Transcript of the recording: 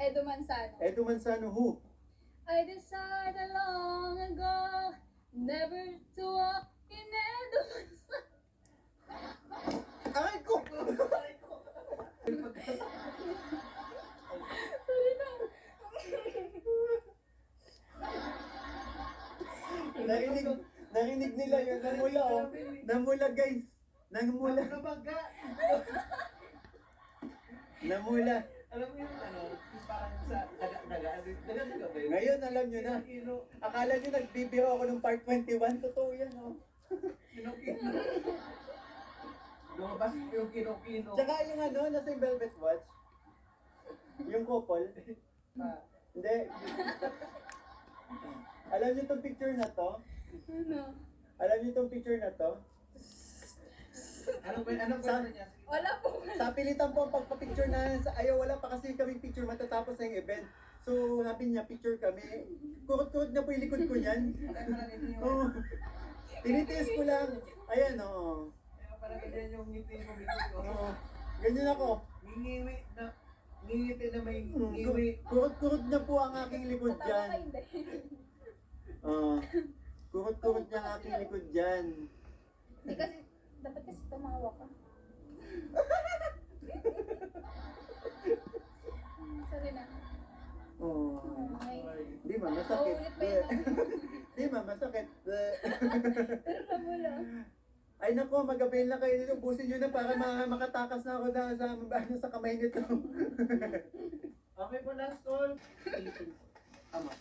Edo Manzano. Edo Manzano, who? I decided long ago never to walk in Edo Manzano. Aray ko! Sorry na. Narinig nila yun. Namula, oh. Namula, guys. Namula. Namula. Alam mo yung ano, yung parang sa daga ba yun? Ngayon, alam nyo na. Akala nyo nagbibiro ako ng part 21. Totoo yan, oh. Kinokino. Lumabas yung kinokino. Tsaka yung ano, nasa yung Velvet Watch. Yung couple. Hindi. Alam nyo itong picture na to? Ano? Alam niyo itong picture na to? Anong kwento niya? Wala po. Sa pilitan po ang pagpa-picture na ayaw wala pa kasi kaming picture matatapos na yung event. So sabi niya picture kami. Kurot-kurot na po yung likod ko niyan. Oo. Tinitiis ko lang. Ayan o. Parang ganyan yung ngiti mo, ngiti ko. Oo. Ganyan ako. Ngingiwi na, ngingiti na may ngiwi. Kurot-kurot na po ang aking likod Tama ka dyan. hindi. Kurot-kurot na ang aking likod dyan. Hindi kasi, dapat kasi tumawa ka. Sorry na. Oh. Ay. Di ma, masakit. Uulit pa yun. Di ma, masakit. Pero namula. Ay nako, mag-avail na kayo dito. Busin nyo na para makatakas na ako sa kamay nito. Okay po, last call. Tama.